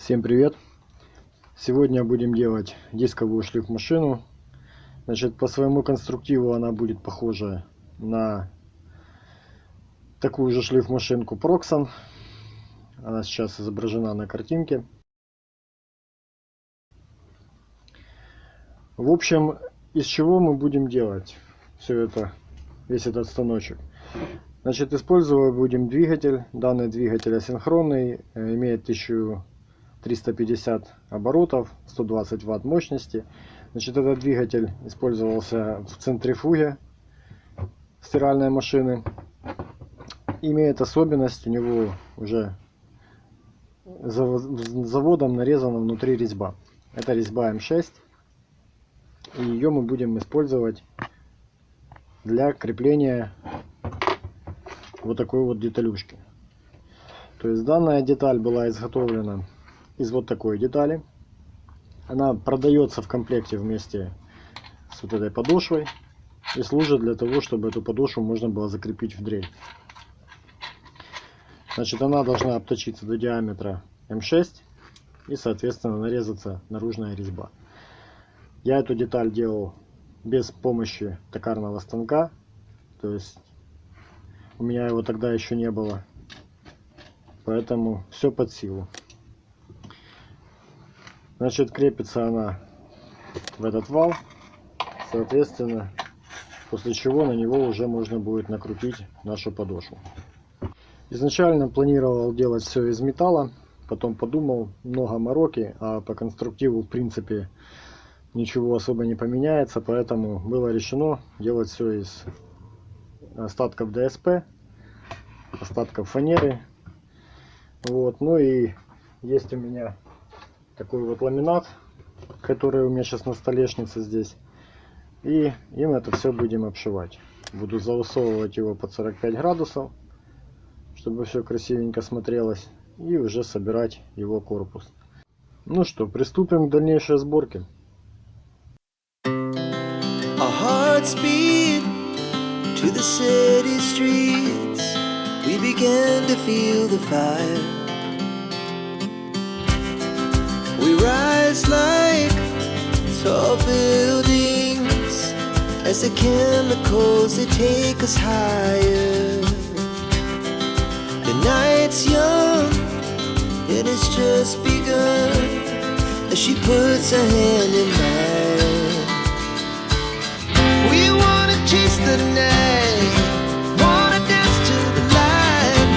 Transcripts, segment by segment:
Всем привет! Сегодня будем делать дисковую шлифмашину. Значит, по своему конструктиву она будет похожа на такую же шлифмашинку Proxxon. Она сейчас изображена на картинке. В общем, из чего мы будем делать все это, весь этот станочек? Значит, использовать будем двигатель. Данный двигатель асинхронный, имеет 1350 оборотов, 120 ватт мощности. Значит, этот двигатель использовался в центрифуге стиральной машины. Имеет особенность, у него уже заводом нарезана внутри резьба. Это резьба М6. И ее мы будем использовать для крепления вот такой вот деталюшки. То есть данная деталь была изготовлена из вот такой детали. Она продается в комплекте вместе с вот этой подошвой и служит для того, чтобы эту подошву можно было закрепить в дрель. Значит, она должна обточиться до диаметра М6 и, соответственно, нарезаться наружная резьба. Я эту деталь делал без помощи токарного станка, то есть у меня его тогда еще не было, поэтому все под силу. Значит, крепится она в этот вал, соответственно, после чего на него уже можно будет накрутить нашу подошву. Изначально планировал делать все из металла, потом подумал, много мороки, а по конструктиву в принципе ничего особо не поменяется, поэтому было решено делать все из остатков ДСП, остатков фанеры. Вот. Ну и есть у меня такой вот ламинат, который у меня сейчас на столешнице здесь, и им это все будем обшивать. Буду заусовывать его под 45 градусов, чтобы все красивенько смотрелось, и уже собирать его корпус. Ну что, приступим к дальнейшей сборке. To the city streets, we began to feel the fire. We rise like tall buildings as the chemicals they take us higher. The night's young, it has just begun as she puts her hand in mine. We wanna chase the night, wanna dance to the light,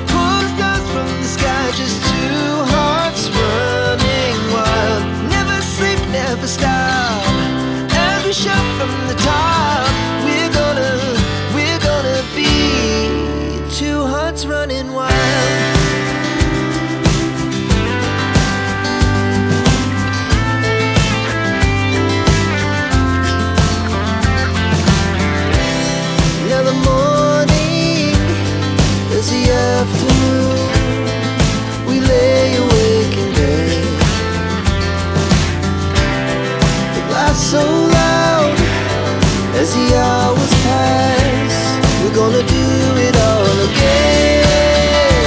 pull the stars from the sky, just two hearts running wild. Never sleep, never stop, as we shout from the top. We're gonna be two hearts running wild. We lay awake in bed. The laughs so loud as the hours pass. We're gonna do it all again.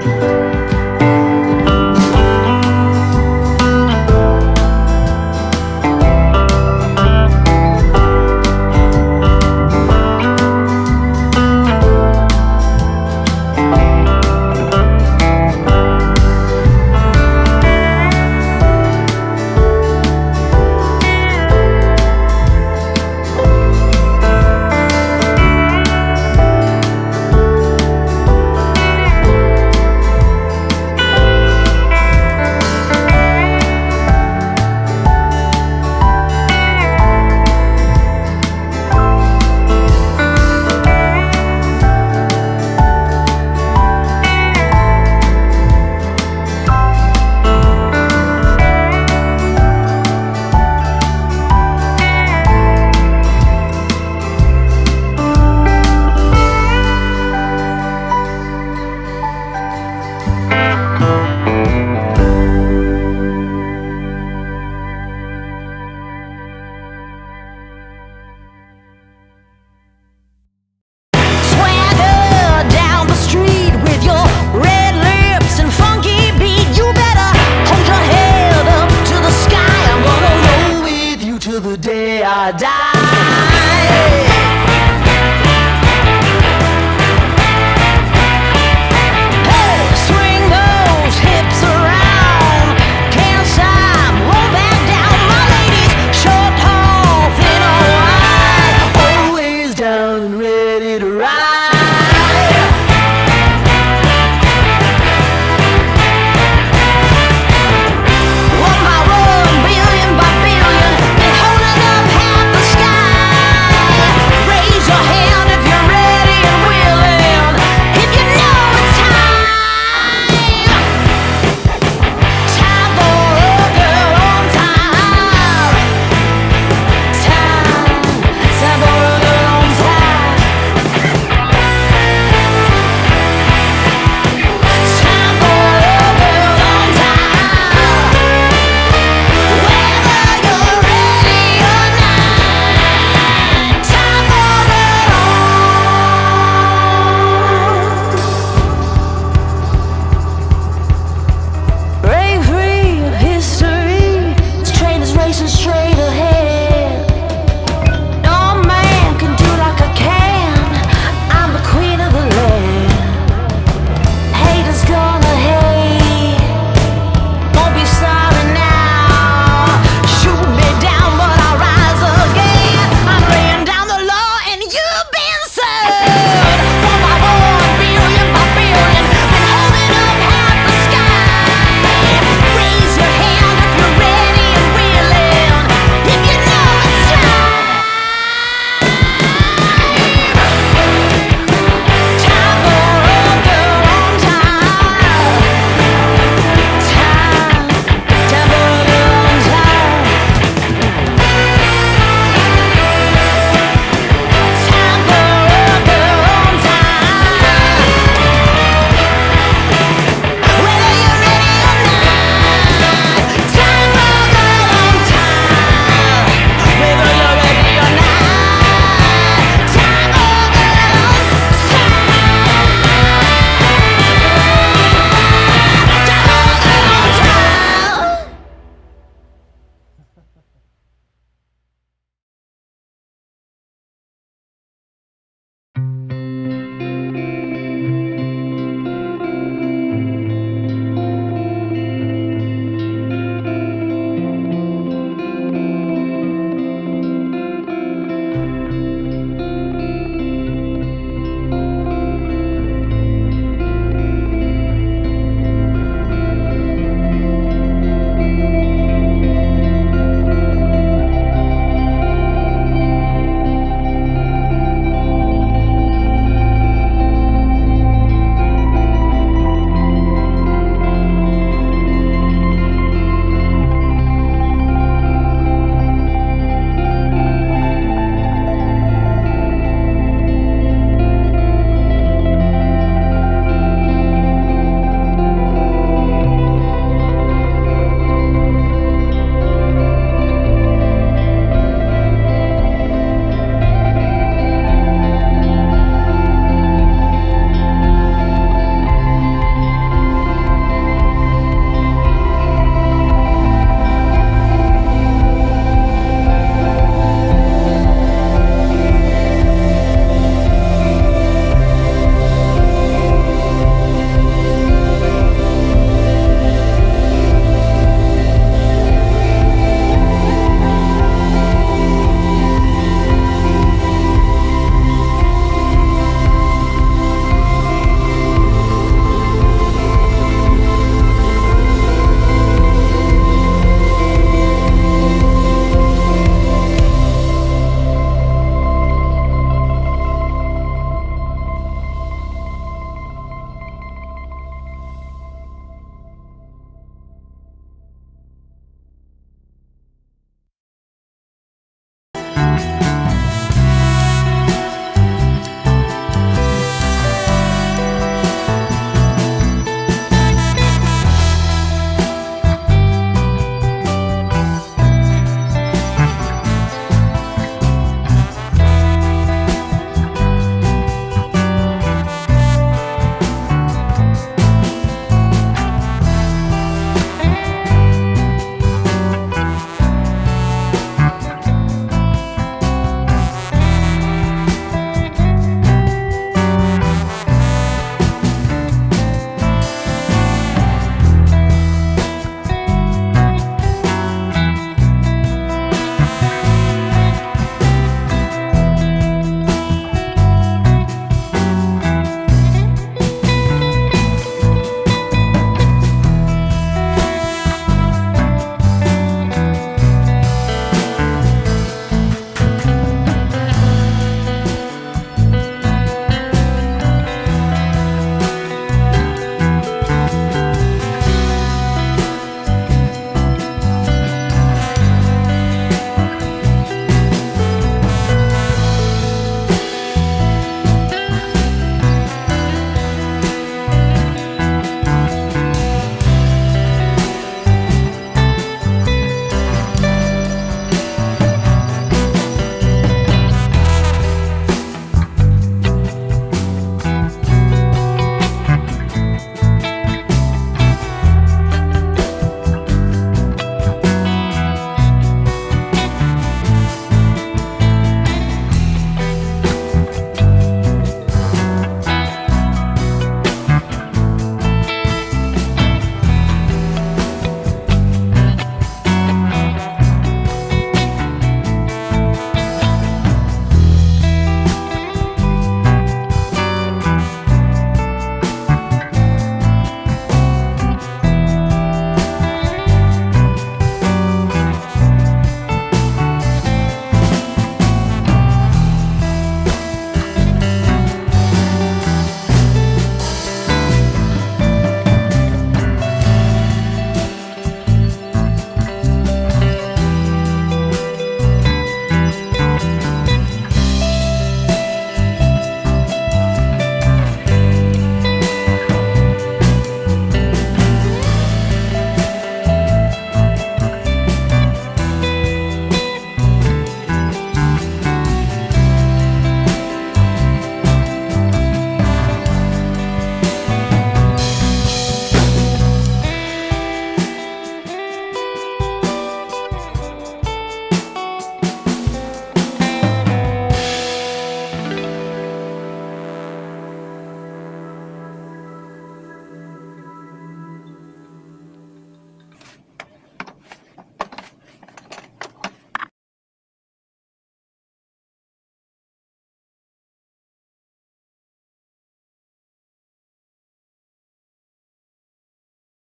you.